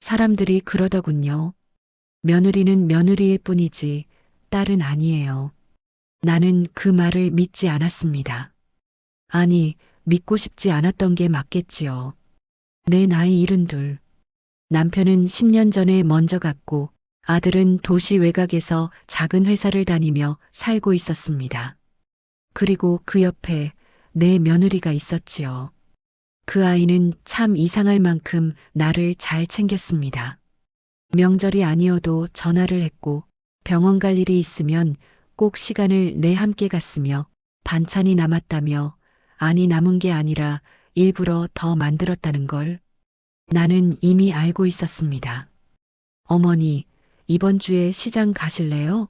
사람들이 그러더군요. 며느리는 며느리일 뿐이지 딸은 아니에요. 나는 그 말을 믿지 않았습니다. 아니, 믿고 싶지 않았던 게 맞겠지요. 내 나이 72. 남편은 10년 전에 먼저 갔고 아들은 도시 외곽에서 작은 회사를 다니며 살고 있었습니다. 그리고 그 옆에 내 며느리가 있었지요. 그 아이는 참 이상할 만큼 나를 잘 챙겼습니다. 명절이 아니어도 전화를 했고 병원 갈 일이 있으면 꼭 시간을 내 함께 갔으며 반찬이 남았다며 아니 남은 게 아니라 일부러 더 만들었다는 걸 나는 이미 알고 있었습니다. 어머니, 이번 주에 시장 가실래요?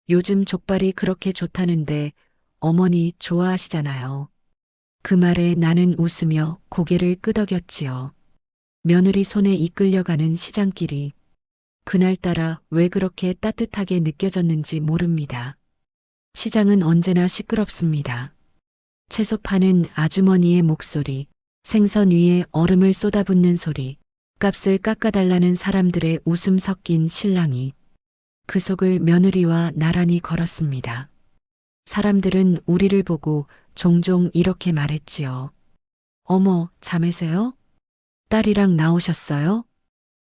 요즘 족발이 그렇게 좋다는데 어머니 좋아하시잖아요. 그 말에 나는 웃으며 고개를 끄덕였지요. 며느리 손에 이끌려가는 시장길이 그날따라 왜 그렇게 따뜻하게 느껴졌는지 모릅니다. 시장은 언제나 시끄럽습니다. 채소 파는 아주머니의 목소리, 생선 위에 얼음을 쏟아붓는 소리, 값을 깎아달라는 사람들의 웃음 섞인 실랑이, 그 속을 며느리와 나란히 걸었습니다. 사람들은 우리를 보고 종종 이렇게 말했지요. 어머, 자매세요? 딸이랑 나오셨어요?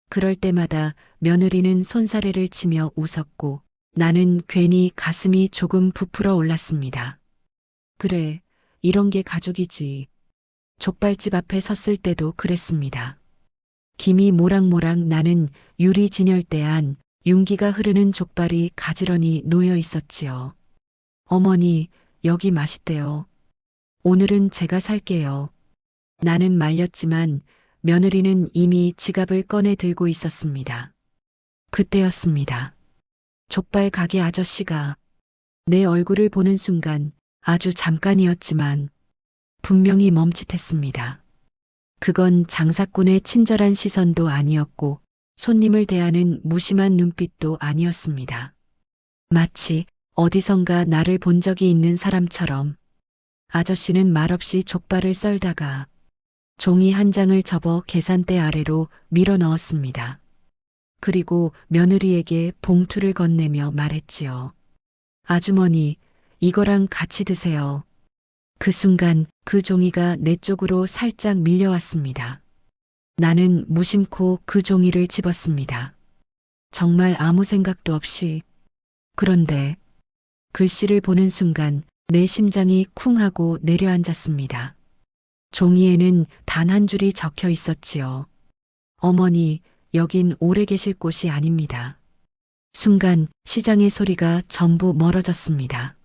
그럴 때마다 며느리는 손사래를 치며 웃었고 나는 괜히 가슴이 조금 부풀어 올랐습니다. 그래, 이런 게 가족이지. 족발집 앞에 섰을 때도 그랬습니다. 김이 모락모락 나는 유리 진열대 안 윤기가 흐르는 족발이 가지런히 놓여 있었지요. 어머니, 여기 맛있대요. 오늘은 제가 살게요. 나는 말렸지만 며느리는 이미 지갑을 꺼내 들고 있었습니다. 그때였습니다. 족발 가게 아저씨가 내 얼굴을 보는 순간 아주 잠깐이었지만 분명히 멈칫했습니다. 그건 장사꾼의 친절한 시선도 아니었고 손님을 대하는 무심한 눈빛도 아니었습니다. 마치 어디선가 나를 본 적이 있는 사람처럼 아저씨는 말없이 족발을 썰다가 종이 한 장을 접어 계산대 아래로 밀어 넣었습니다. 그리고 며느리에게 봉투를 건네며 말했지요. 아주머니, 이거랑 같이 드세요. 그 순간 그 종이가 내 쪽으로 살짝 밀려왔습니다. 나는 무심코 그 종이를 집었습니다. 정말 아무 생각도 없이. 그런데 글씨를 보는 순간 내 심장이 쿵 하고 내려앉았습니다. 종이에는 단 한 줄이 적혀 있었지요. 어머니, 여긴 오래 계실 곳이 아닙니다. 순간 시장의 소리가 전부 멀어졌습니다.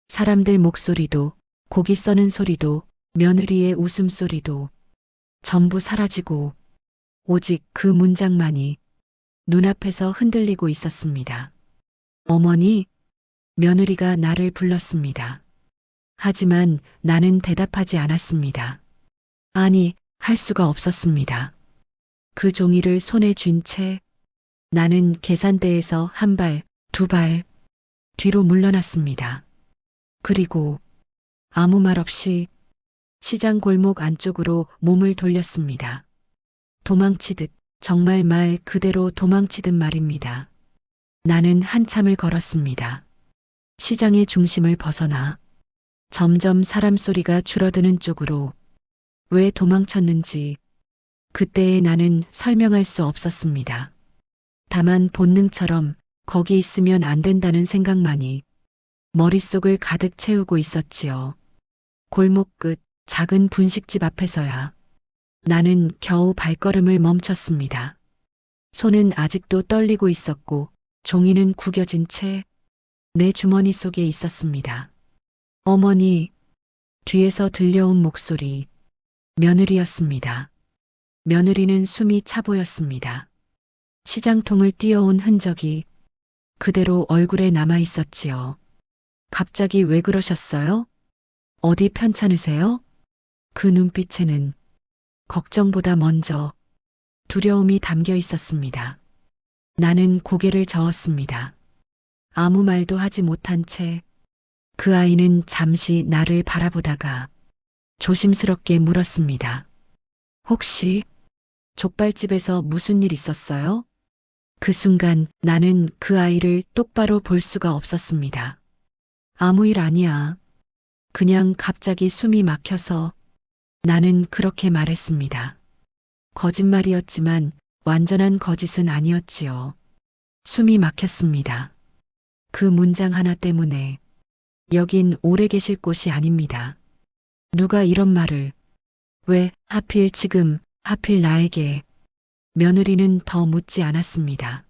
사람들 목소리도, 고기 써는 소리도, 며느리의 웃음소리도 전부 사라지고 오직 그 문장만이 눈앞에서 흔들리고 있었습니다. 어머니, 며느리가 나를 불렀습니다. 하지만 나는 대답하지 않았습니다. 아니, 할 수가 없었습니다. 그 종이를 손에 쥔 채 나는 계산대에서 한 발, 두 발 뒤로 물러났습니다. 그리고 아무 말 없이 시장 골목 안쪽으로 몸을 돌렸습니다. 도망치듯, 정말 말 그대로 도망치듯 말입니다. 나는 한참을 걸었습니다. 시장의 중심을 벗어나 점점 사람 소리가 줄어드는 쪽으로. 왜 도망쳤는지 그때의 나는 설명할 수 없었습니다. 다만 본능처럼 거기 있으면 안 된다는 생각만이 머릿속을 가득 채우고 있었지요. 골목 끝 작은 분식집 앞에서야 나는 겨우 발걸음을 멈췄습니다. 손은 아직도 떨리고 있었고 종이는 구겨진 채 내 주머니 속에 있었습니다. 어머니, 뒤에서 들려온 목소리, 며느리였습니다. 며느리는 숨이 차 보였습니다. 시장통을 뛰어온 흔적이 그대로 얼굴에 남아 있었지요. 갑자기 왜 그러셨어요? 어디 편찮으세요? 그 눈빛에는 걱정보다 먼저 두려움이 담겨 있었습니다. 나는 고개를 저었습니다. 아무 말도 하지 못한 채 그 아이는 잠시 나를 바라보다가 조심스럽게 물었습니다. 혹시 족발집에서 무슨 일 있었어요? 그 순간 나는 그 아이를 똑바로 볼 수가 없었습니다. 아무 일 아니야. 그냥 갑자기 숨이 막혀서 나는 그렇게 말했습니다. 거짓말이었지만 완전한 거짓은 아니었지요. 숨이 막혔습니다. 그 문장 하나 때문에 여긴 오래 계실 곳이 아닙니다. 누가 이런 말을 왜 하필 지금 하필 나에게 며느리는 더 묻지 않았습니다.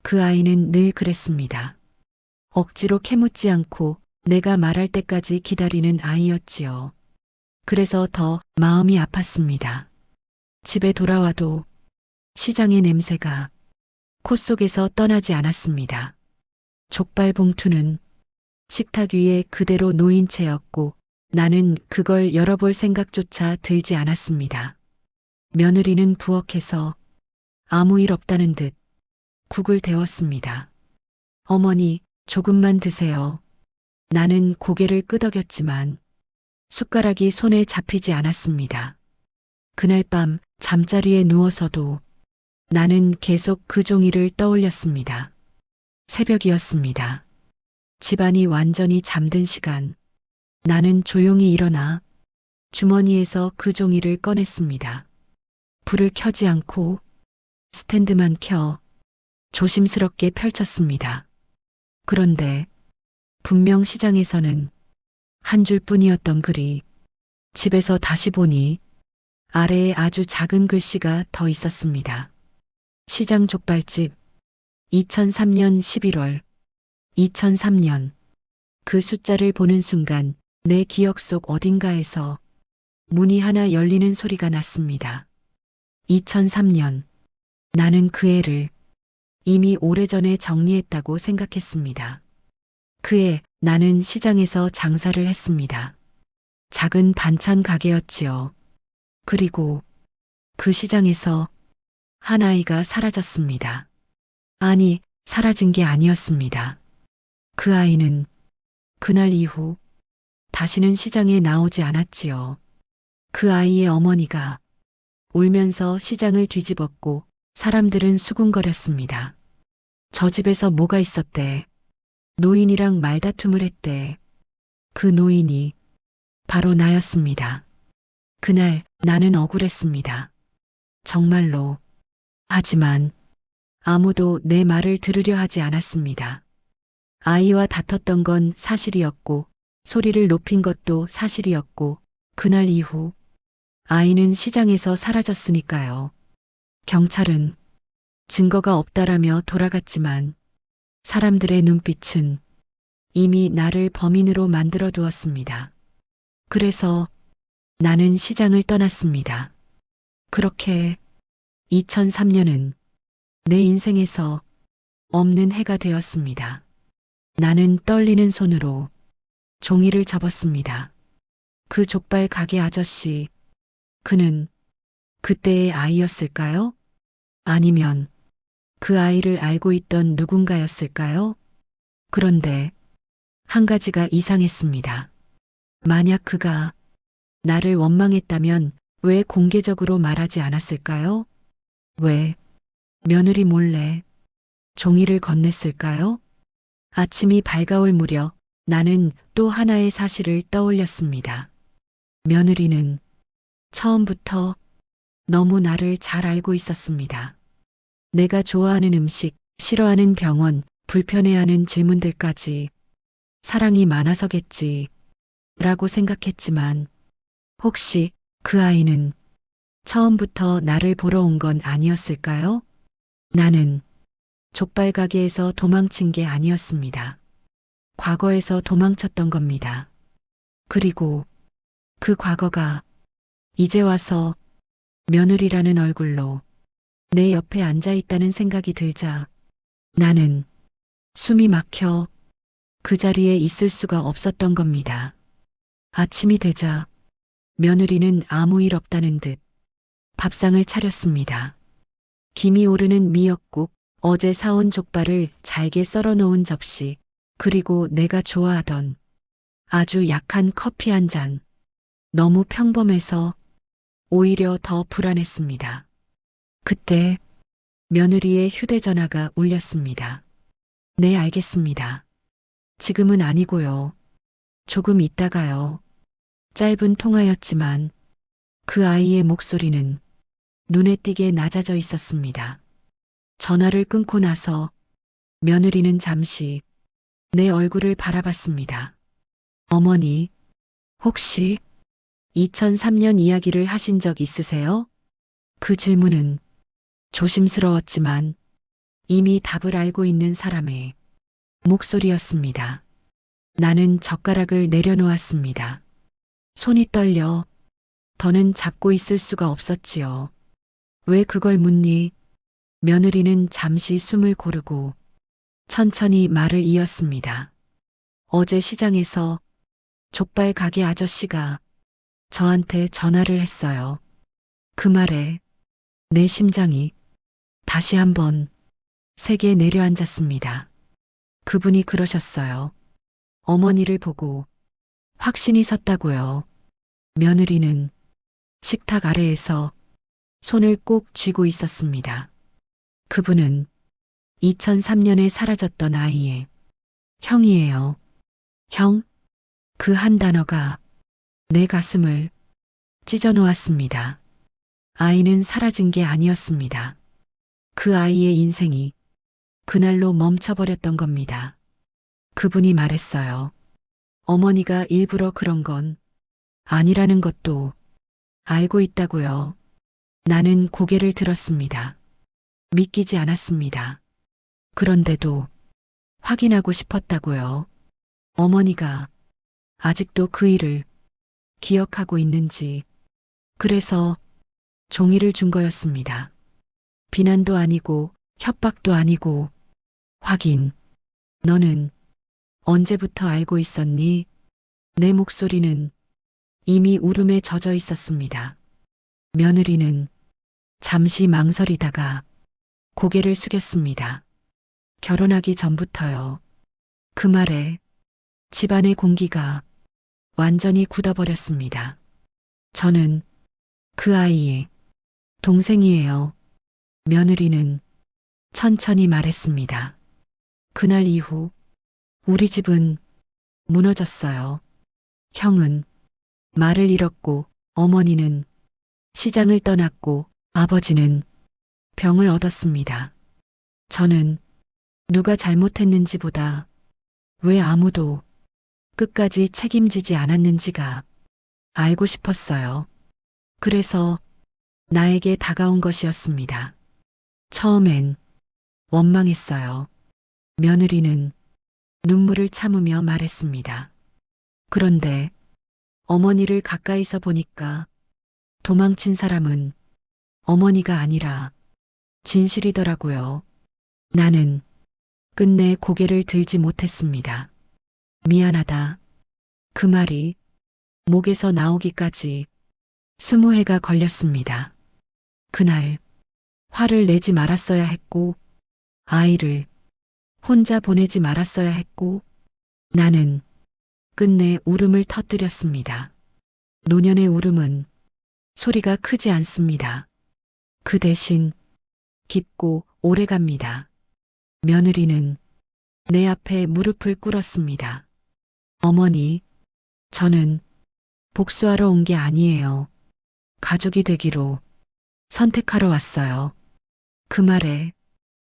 그 아이는 늘 그랬습니다. 억지로 캐묻지 않고 내가 말할 때까지 기다리는 아이였지요. 그래서 더 마음이 아팠습니다. 집에 돌아와도 시장의 냄새가 코 속에서 떠나지 않았습니다. 족발 봉투는 식탁 위에 그대로 놓인 채였고 나는 그걸 열어볼 생각조차 들지 않았습니다. 며느리는 부엌에서 아무 일 없다는 듯 국을 데웠습니다. 어머니, 조금만 드세요. 나는 고개를 끄덕였지만 숟가락이 손에 잡히지 않았습니다. 그날 밤 잠자리에 누워서도 나는 계속 그 종이를 떠올렸습니다. 새벽이었습니다. 집안이 완전히 잠든 시간. 나는 조용히 일어나 주머니에서 그 종이를 꺼냈습니다. 불을 켜지 않고 스탠드만 켜 조심스럽게 펼쳤습니다. 그런데 분명 시장에서는 한 줄뿐이었던 글이 집에서 다시 보니 아래에 아주 작은 글씨가 더 있었습니다. 시장 족발집 2003년 11월 2003년 그 숫자를 보는 순간 내 기억 속 어딘가에서 문이 하나 열리는 소리가 났습니다. 2003년 나는 그 애를 이미 오래전에 정리했다고 생각했습니다. 그해 나는 시장에서 장사를 했습니다. 작은 반찬 가게였지요. 그리고 그 시장에서 한 아이가 사라졌습니다. 아니, 사라진 게 아니었습니다. 그 아이는 그날 이후 다시는 시장에 나오지 않았지요. 그 아이의 어머니가 울면서 시장을 뒤집었고 사람들은 수군거렸습니다. 저 집에서 뭐가 있었대. 노인이랑 말다툼을 했대. 그 노인이 바로 나였습니다. 그날 나는 억울했습니다. 정말로. 하지만 아무도 내 말을 들으려 하지 않았습니다. 아이와 다퉜던 건 사실이었고 소리를 높인 것도 사실이었고 그날 이후 아이는 시장에서 사라졌으니까요. 경찰은 증거가 없다라며 돌아갔지만 사람들의 눈빛은 이미 나를 범인으로 만들어 두었습니다. 그래서 나는 시장을 떠났습니다. 그렇게 2003년은 내 인생에서 없는 해가 되었습니다. 나는 떨리는 손으로 종이를 접었습니다. 그 족발 가게 아저씨, 그는 그때의 아이였을까요? 아니면 그 아이를 알고 있던 누군가였을까요? 그런데 한 가지가 이상했습니다. 만약 그가 나를 원망했다면 왜 공개적으로 말하지 않았을까요? 왜 며느리 몰래 종이를 건넸을까요? 아침이 밝아올 무렵 나는 또 하나의 사실을 떠올렸습니다. 며느리는 처음부터 너무 나를 잘 알고 있었습니다. 내가 좋아하는 음식, 싫어하는 병원, 불편해하는 질문들까지 사랑이 많아서겠지 라고 생각했지만 혹시 그 아이는 처음부터 나를 보러 온 건 아니었을까요? 나는 족발 가게에서 도망친 게 아니었습니다. 과거에서 도망쳤던 겁니다. 그리고 그 과거가 이제 와서 며느리라는 얼굴로 내 옆에 앉아 있다는 생각이 들자 나는 숨이 막혀 그 자리에 있을 수가 없었던 겁니다. 아침이 되자 며느리는 아무 일 없다는 듯 밥상을 차렸습니다. 김이 오르는 미역국, 어제 사온 족발을 잘게 썰어 놓은 접시, 그리고 내가 좋아하던 아주 약한 커피 한 잔. 너무 평범해서 오히려 더 불안했습니다. 그때 며느리의 휴대전화가 울렸습니다. 네, 알겠습니다. 지금은 아니고요. 조금 있다가요. 짧은 통화였지만 그 아이의 목소리는 눈에 띄게 낮아져 있었습니다. 전화를 끊고 나서 며느리는 잠시 내 얼굴을 바라봤습니다. 어머니, 혹시 2003년 이야기를 하신 적 있으세요? 그 질문은 조심스러웠지만 이미 답을 알고 있는 사람의 목소리였습니다. 나는 젓가락을 내려놓았습니다. 손이 떨려 더는 잡고 있을 수가 없었지요. 왜 그걸 묻니? 며느리는 잠시 숨을 고르고 천천히 말을 이었습니다. 어제 시장에서 족발 가게 아저씨가 저한테 전화를 했어요. 그 말에 내 심장이 다시 한번 세게 내려앉았습니다. 그분이 그러셨어요. 어머니를 보고 확신이 섰다고요. 며느리는 식탁 아래에서 손을 꼭 쥐고 있었습니다. 그분은 2003년에 사라졌던 아이의 형이에요. 형? 그 한 단어가 내 가슴을 찢어 놓았습니다. 아이는 사라진 게 아니었습니다. 그 아이의 인생이 그날로 멈춰버렸던 겁니다. 그분이 말했어요. 어머니가 일부러 그런 건 아니라는 것도 알고 있다고요. 나는 고개를 들었습니다. 믿기지 않았습니다. 그런데도 확인하고 싶었다고요. 어머니가 아직도 그 일을 기억하고 있는지. 그래서 종이를 준 거였습니다. 비난도 아니고 협박도 아니고 확인. 너는 언제부터 알고 있었니? 내 목소리는 이미 울음에 젖어 있었습니다. 며느리는 잠시 망설이다가 고개를 숙였습니다. 결혼하기 전부터요. 그 말에 집안의 공기가 완전히 굳어버렸습니다. 저는 그 아이의 동생이에요. 며느리는 천천히 말했습니다. 그날 이후 우리 집은 무너졌어요. 형은 말을 잃었고 어머니는 시장을 떠났고 아버지는 병을 얻었습니다. 저는 누가 잘못했는지보다 왜 아무도 끝까지 책임지지 않았는지가 알고 싶었어요. 그래서 나에게 다가온 것이었습니다. 처음엔 원망했어요. 며느리는 눈물을 참으며 말했습니다. 그런데 어머니를 가까이서 보니까 도망친 사람은 어머니가 아니라 진실이더라고요. 나는 끝내 고개를 들지 못했습니다. 미안하다. 그 말이 목에서 나오기까지 20회가 걸렸습니다. 그날 화를 내지 말았어야 했고 아이를 혼자 보내지 말았어야 했고 나는 끝내 울음을 터뜨렸습니다. 노년의 울음은 소리가 크지 않습니다. 그 대신 깊고 오래갑니다. 며느리는 내 앞에 무릎을 꿇었습니다. 어머니, 저는 복수하러 온 게 아니에요. 가족이 되기로 선택하러 왔어요. 그 말에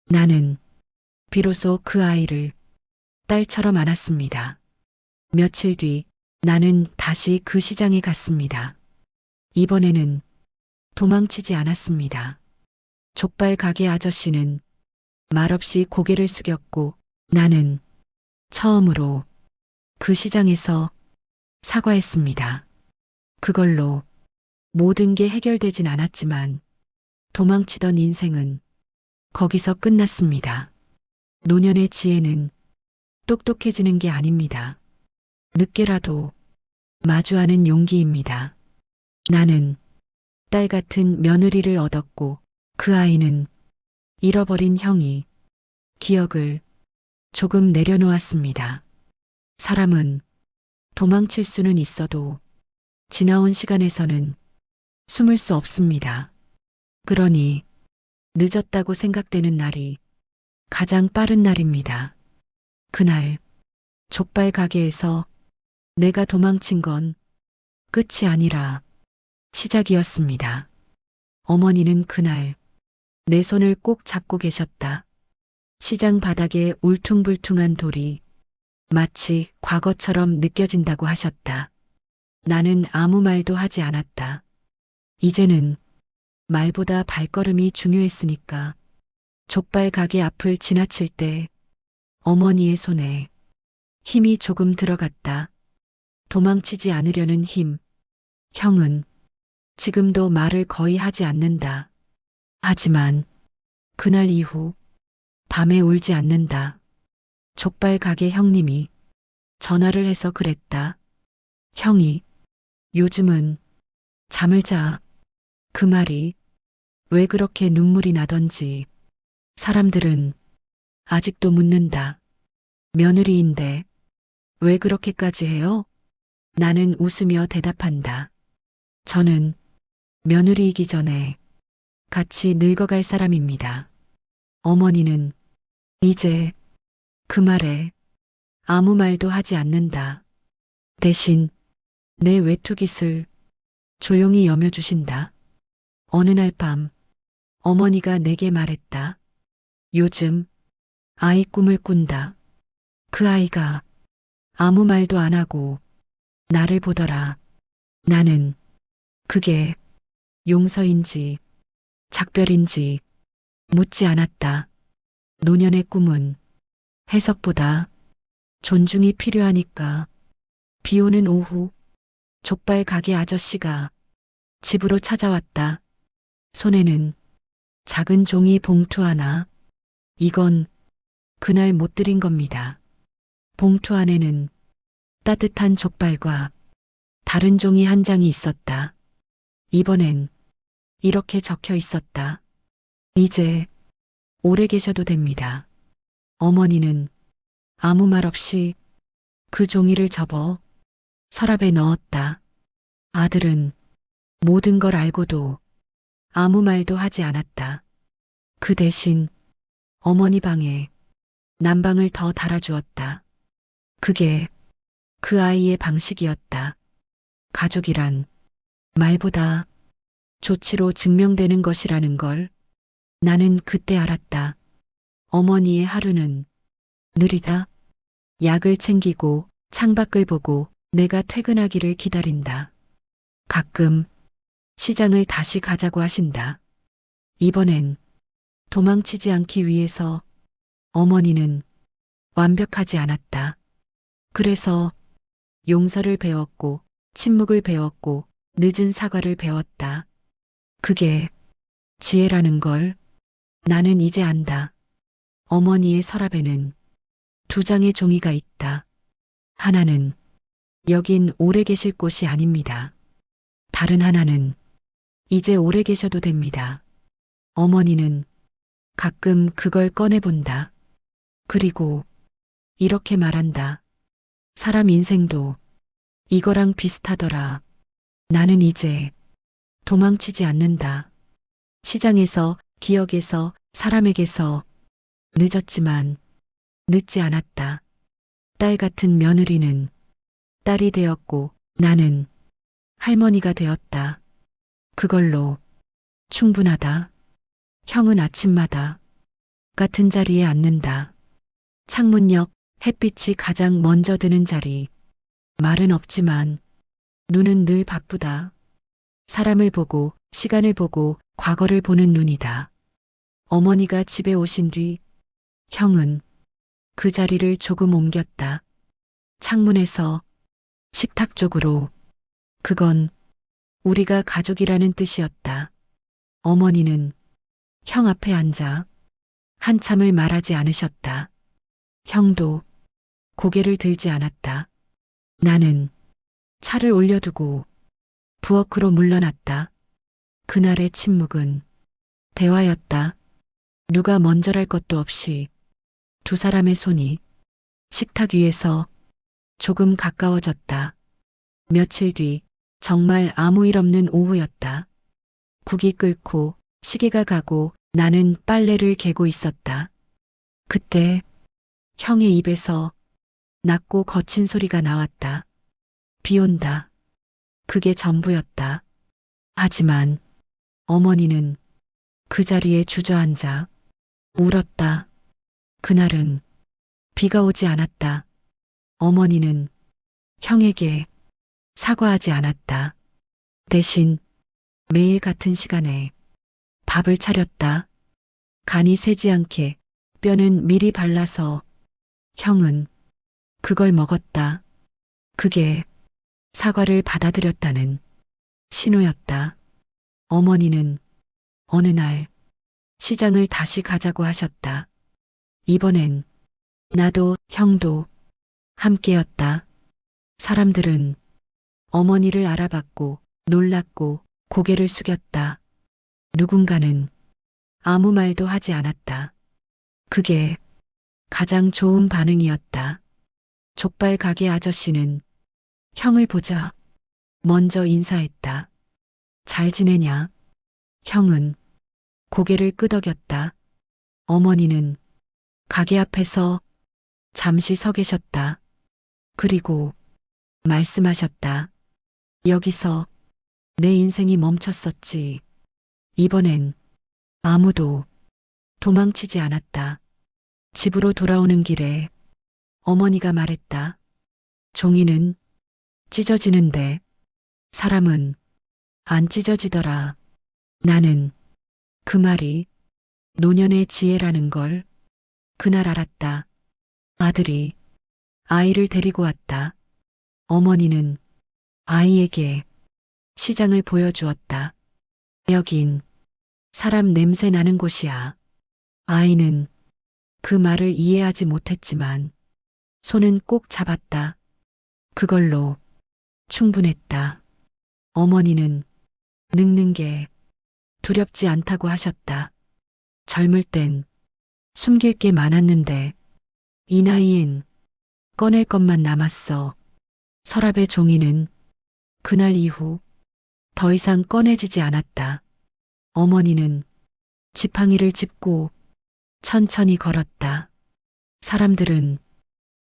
나는 비로소 그 아이를 딸처럼 안았습니다. 며칠 뒤 나는 다시 그 시장에 갔습니다. 이번에는 도망치지 않았습니다. 족발 가게 아저씨는 말없이 고개를 숙였고 나는 처음으로 그 시장에서 사과했습니다. 그걸로 모든 게 해결되진 않았지만 도망치던 인생은 거기서 끝났습니다. 노년의 지혜는 똑똑해지는 게 아닙니다. 늦게라도 마주하는 용기입니다. 나는 딸 같은 며느리를 얻었고 그 아이는 잃어버린 형이 기억을 조금 내려놓았습니다. 사람은 도망칠 수는 있어도 지나온 시간에서는 숨을 수 없습니다. 그러니 늦었다고 생각되는 날이 가장 빠른 날입니다. 그날 족발 가게에서 내가 도망친 건 끝이 아니라 시작이었습니다. 어머니는 그날 내 손을 꼭 잡고 계셨다. 시장 바닥에 울퉁불퉁한 돌이 마치 과거처럼 느껴진다고 하셨다. 나는 아무 말도 하지 않았다. 이제는 말보다 발걸음이 중요했으니까. 족발 가게 앞을 지나칠 때 어머니의 손에 힘이 조금 들어갔다. 도망치지 않으려는 힘. 형은 지금도 말을 거의 하지 않는다. 하지만 그날 이후 밤에 울지 않는다. 족발 가게 형님이 전화를 해서 그랬다. 형이 요즘은 잠을 자. 그 말이 왜 그렇게 눈물이 나던지 사람들은 아직도 묻는다. 며느리인데 왜 그렇게까지 해요? 나는 웃으며 대답한다. 저는 며느리이기 전에 같이 늙어갈 사람입니다. 어머니는 이제 그 말에 아무 말도 하지 않는다. 대신 내 외투깃을 조용히 여며주신다. 어느 날 밤 어머니가 내게 말했다. 요즘 아이 꿈을 꾼다. 그 아이가 아무 말도 안 하고 나를 보더라. 나는 그게 용서인지 작별인지 묻지 않았다. 노년의 꿈은 해석보다 존중이 필요하니까. 비 오는 오후 족발 가게 아저씨가 집으로 찾아왔다. 손에는 작은 종이 봉투 하나. 이건 그날 못 드린 겁니다. 봉투 안에는 따뜻한 족발과 다른 종이 한 장이 있었다. 이번엔 이렇게 적혀 있었다. 이제 오래 계셔도 됩니다. 어머니는 아무 말 없이 그 종이를 접어 서랍에 넣었다. 아들은 모든 걸 알고도 아무 말도 하지 않았다. 그 대신 어머니 방에 난방을 더 달아주었다. 그게 그 아이의 방식이었다. 가족이란 말보다 조치로 증명되는 것이라는 걸 나는 그때 알았다. 어머니의 하루는 느리다. 약을 챙기고 창밖을 보고 내가 퇴근하기를 기다린다. 가끔 시장을 다시 가자고 하신다. 이번엔 도망치지 않기 위해서. 어머니는 완벽하지 않았다. 그래서 용서를 배웠고 침묵을 배웠고 늦은 사과를 배웠다. 그게 지혜라는 걸 나는 이제 안다. 어머니의 서랍에는 두 장의 종이가 있다. 하나는 여긴 오래 계실 곳이 아닙니다. 다른 하나는 이제 오래 계셔도 됩니다. 어머니는 가끔 그걸 꺼내본다. 그리고 이렇게 말한다. 사람 인생도 이거랑 비슷하더라. 나는 이제 도망치지 않는다. 시장에서, 기억에서, 사람에게서. 늦었지만 늦지 않았다. 딸 같은 며느리는 딸이 되었고 나는 할머니가 되었다. 그걸로 충분하다. 형은 아침마다 같은 자리에 앉는다. 창문 옆 햇빛이 가장 먼저 드는 자리. 말은 없지만 눈은 늘 바쁘다. 사람을 보고 시간을 보고 과거를 보는 눈이다. 어머니가 집에 오신 뒤 형은 그 자리를 조금 옮겼다. 창문에서 식탁 쪽으로. 그건 우리가 가족이라는 뜻이었다. 어머니는 형 앞에 앉아 한참을 말하지 않으셨다. 형도 고개를 들지 않았다. 나는 차를 올려두고 부엌으로 물러났다. 그날의 침묵은 대화였다. 누가 먼저랄 것도 없이 두 사람의 손이 식탁 위에서 조금 가까워졌다. 며칠 뒤 정말 아무 일 없는 오후였다. 국이 끓고 시계가 가고 나는 빨래를 개고 있었다. 그때 형의 입에서 낮고 거친 소리가 나왔다. 비 온다. 그게 전부였다. 하지만 어머니는 그 자리에 주저앉아 울었다. 그날은 비가 오지 않았다. 어머니는 형에게 사과하지 않았다. 대신 매일 같은 시간에 밥을 차렸다. 간이 새지 않게 뼈는 미리 발라서 형은 그걸 먹었다. 그게 사과를 받아들였다는 신호였다. 어머니는 어느 날 시장을 다시 가자고 하셨다. 이번엔 나도 형도 함께였다. 사람들은 어머니를 알아봤고 놀랐고 고개를 숙였다. 누군가는 아무 말도 하지 않았다. 그게 가장 좋은 반응이었다. 족발 가게 아저씨는 형을 보자 먼저 인사했다. 잘 지내냐? 형은 고개를 끄덕였다. 어머니는 가게 앞에서 잠시 서 계셨다. 그리고 말씀하셨다. 여기서 내 인생이 멈췄었지. 이번엔 아무도 도망치지 않았다. 집으로 돌아오는 길에 어머니가 말했다. 종이는 찢어지는데 사람은 안 찢어지더라. 나는 그 말이 노년의 지혜라는 걸 그날 알았다. 아들이 아이를 데리고 왔다. 어머니는 아이에게 시장을 보여주었다. 여긴 사람 냄새 나는 곳이야. 아이는 그 말을 이해하지 못했지만 손은 꼭 잡았다. 그걸로 충분했다. 어머니는 늙는 게 두렵지 않다고 하셨다. 젊을 땐 숨길 게 많았는데 이 나이엔 꺼낼 것만 남았어. 서랍의 종이는 그날 이후 더 이상 꺼내지지 않았다. 어머니는 지팡이를 짚고 천천히 걸었다. 사람들은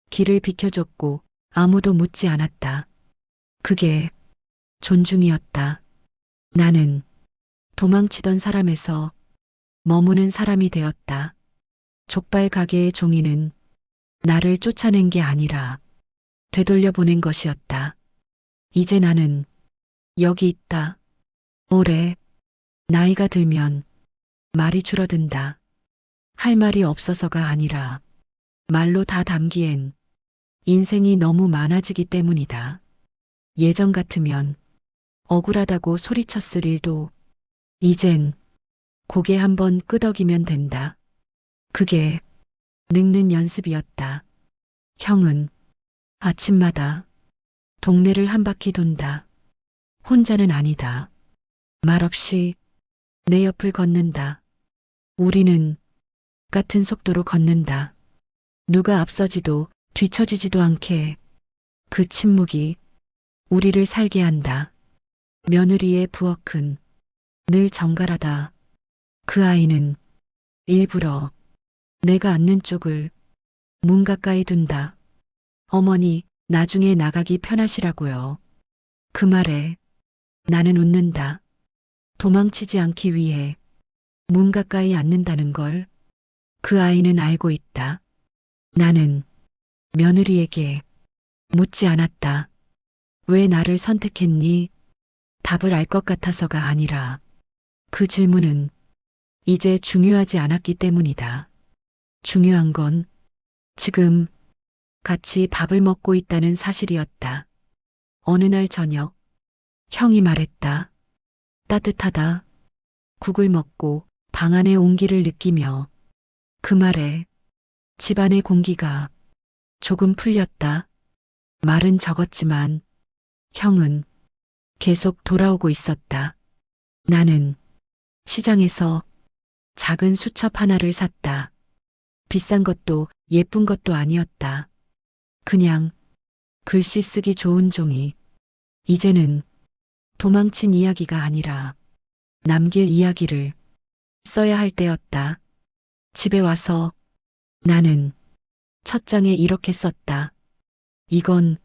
길을 비켜줬고 아무도 묻지 않았다. 그게 존중이었다. 나는 도망치던 사람에서 머무는 사람이 되었다. 족발 가게의 종이는 나를 쫓아낸 게 아니라 되돌려 보낸 것이었다. 이제 나는 여기 있다. 올해 나이가 들면 말이 줄어든다. 할 말이 없어서가 아니라 말로 다 담기엔 인생이 너무 많아지기 때문이다. 예전 같으면 억울하다고 소리쳤을 일도 이젠 고개 한번 끄덕이면 된다. 그게 늙는 연습이었다. 형은 아침마다 동네를 한 바퀴 돈다. 혼자는 아니다. 말없이 내 옆을 걷는다. 우리는 같은 속도로 걷는다. 누가 앞서지도 뒤처지지도 않게 그 침묵이 우리를 살게 한다. 며느리의 부엌은 늘 정갈하다. 그 아이는 일부러 내가 앉는 쪽을 문 가까이 둔다. 어머니, 나중에 나가기 편하시라고요. 그 말에 나는 웃는다. 도망치지 않기 위해 문 가까이 앉는다는 걸 그 아이는 알고 있다. 나는 며느리에게 묻지 않았다. 왜 나를 선택했니? 답을 알 것 같아서가 아니라 그 질문은 이제 중요하지 않았기 때문이다. 중요한 건 지금 같이 밥을 먹고 있다는 사실이었다. 어느 날 저녁 형이 말했다. 따뜻하다. 국을 먹고 방 안의 온기를 느끼며 그 말에 집안의 공기가 조금 풀렸다. 말은 적었지만 형은 계속 돌아오고 있었다. 나는 시장에서 작은 수첩 하나를 샀다. 비싼 것도 예쁜 것도 아니었다. 그냥 글씨 쓰기 좋은 종이. 이제는 도망친 이야기가 아니라 남길 이야기를 써야 할 때였다. 집에 와서 나는 첫 장에 이렇게 썼다. 이건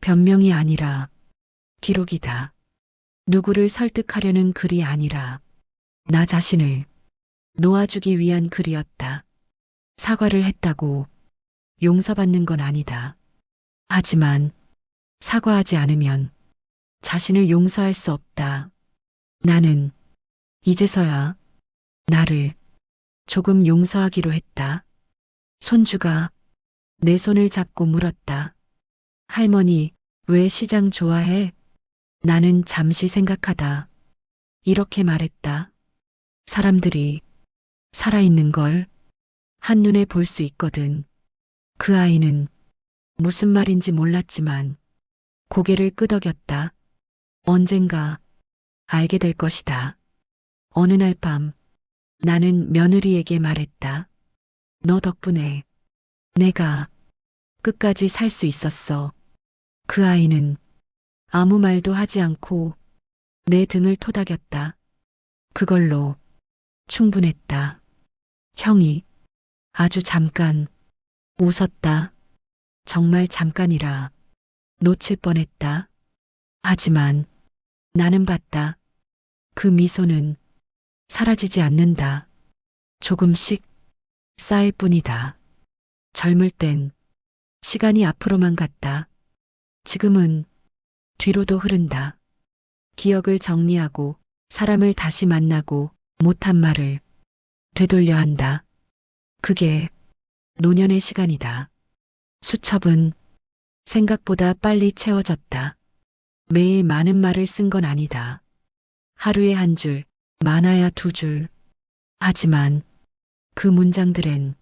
변명이 아니라 기록이다. 누구를 설득하려는 글이 아니라 나 자신을 놓아주기 위한 글이었다. 사과를 했다고 용서받는 건 아니다. 하지만 사과하지 않으면 자신을 용서할 수 없다. 나는 이제서야 나를 조금 용서하기로 했다. 손주가 내 손을 잡고 물었다. 할머니, 왜 시장 좋아해? 나는 잠시 생각하다. 이렇게 말했다. 사람들이 살아있는 걸 한눈에 볼 수 있거든. 그 아이는 무슨 말인지 몰랐지만 고개를 끄덕였다. 언젠가 알게 될 것이다. 어느 날 밤 나는 며느리에게 말했다. 너 덕분에 내가 끝까지 살 수 있었어. 그 아이는 아무 말도 하지 않고 내 등을 토닥였다. 그걸로 충분했다. 형이 아주 잠깐 웃었다. 정말 잠깐이라 놓칠 뻔했다. 하지만 나는 봤다. 그 미소는 사라지지 않는다. 조금씩 쌓일 뿐이다. 젊을 땐 시간이 앞으로만 갔다. 지금은 뒤로도 흐른다. 기억을 정리하고 사람을 다시 만나고 못한 말을 되돌려 한다. 그게 노년의 시간이다. 수첩은 생각보다 빨리 채워졌다. 매일 많은 말을 쓴 건 아니다. 하루에 한 줄, 많아야 두 줄. 하지만 그 문장들엔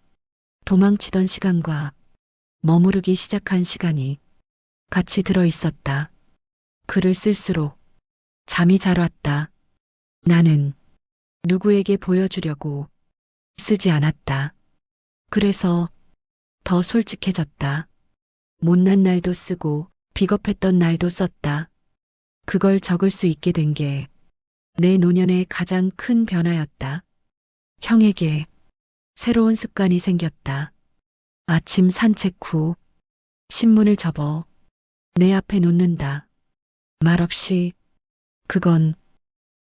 도망치던 시간과 머무르기 시작한 시간이 같이 들어 있었다. 글을 쓸수록 잠이 잘 왔다. 나는 누구에게 보여주려고 쓰지 않았다. 그래서 더 솔직해졌다. 못난 날도 쓰고 비겁했던 날도 썼다. 그걸 적을 수 있게 된 게 내 노년의 가장 큰 변화였다. 형에게 새로운 습관이 생겼다. 아침 산책 후 신문을 접어 내 앞에 놓는다. 말없이 그건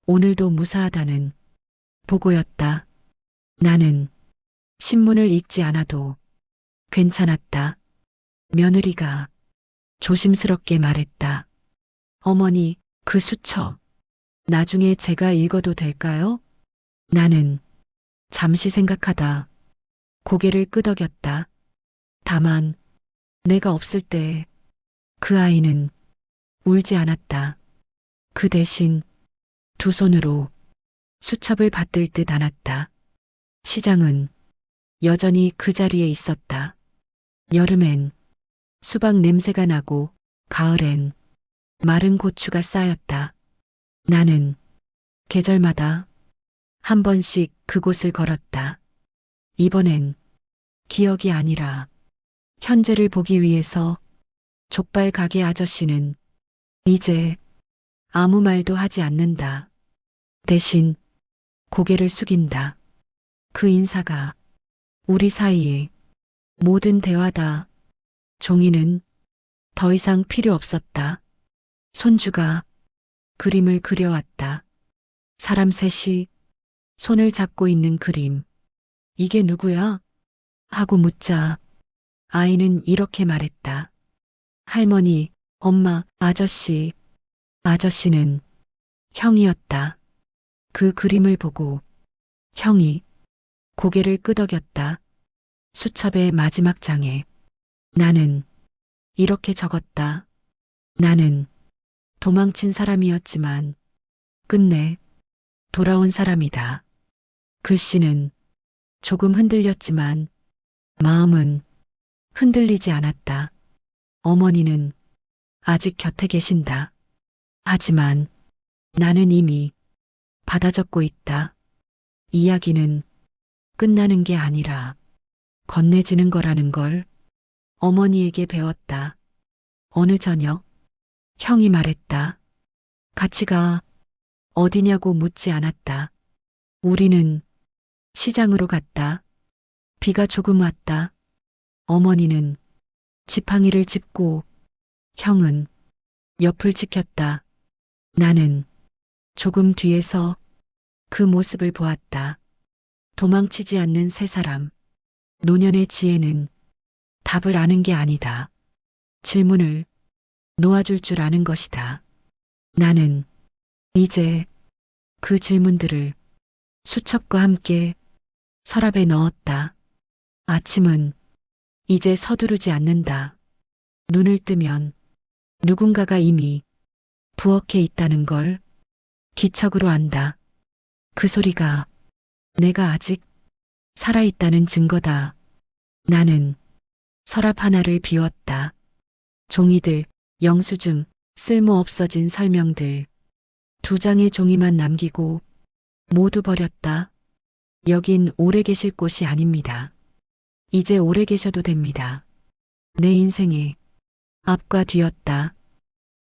오늘도 무사하다는 보고였다. 나는 신문을 읽지 않아도 괜찮았다. 며느리가 조심스럽게 말했다. 어머니, 그 수첩 나중에 제가 읽어도 될까요? 나는 잠시 생각하다 고개를 끄덕였다. 다만 내가 없을 때 그 아이는 울지 않았다. 그 대신 두 손으로 수첩을 받들 듯 안았다. 시장은 여전히 그 자리에 있었다. 여름엔 수박 냄새가 나고 가을엔 마른 고추가 쌓였다. 나는 계절마다 한 번씩 그곳을 걸었다. 이번엔 기억이 아니라 현재를 보기 위해서 족발 가게 아저씨는 이제 아무 말도 하지 않는다. 대신 고개를 숙인다. 그 인사가 우리 사이의 모든 대화다. 종이는 더 이상 필요 없었다. 손주가 그림을 그려왔다. 사람 셋이 손을 잡고 있는 그림. 이게 누구야? 하고 묻자 아이는 이렇게 말했다. 할머니, 엄마, 아저씨. 아저씨는 형이었다. 그 그림을 보고 형이 고개를 끄덕였다. 수첩의 마지막 장에 나는 이렇게 적었다. 나는 도망친 사람이었지만 끝내 돌아온 사람이다. 글씨는 조금 흔들렸지만 마음은 흔들리지 않았다. 어머니는 아직 곁에 계신다. 하지만 나는 이미 받아 적고 있다. 이야기는 끝나는 게 아니라 건네지는 거라는 걸 어머니에게 배웠다. 어느 저녁 형이 말했다. 같이 가. 어디냐고 묻지 않았다. 우리는 시장으로 갔다. 비가 조금 왔다. 어머니는 지팡이를 짚고 형은 옆을 지켰다. 나는 조금 뒤에서 그 모습을 보았다. 도망치지 않는 세 사람. 노년의 지혜는 답을 아는 게 아니다. 질문을 놓아줄 줄 아는 것이다. 나는 이제 그 질문들을 수첩과 함께 서랍에 넣었다. 아침은 이제 서두르지 않는다. 눈을 뜨면 누군가가 이미 부엌에 있다는 걸 기척으로 안다. 그 소리가 내가 아직 살아있다는 증거다. 나는 서랍 하나를 비웠다. 종이들, 영수증, 쓸모없어진 설명들. 2장의 종이만 남기고 모두 버렸다. 여긴 오래 계실 곳이 아닙니다. 이제 오래 계셔도 됩니다. 내 인생의 앞과 뒤였다.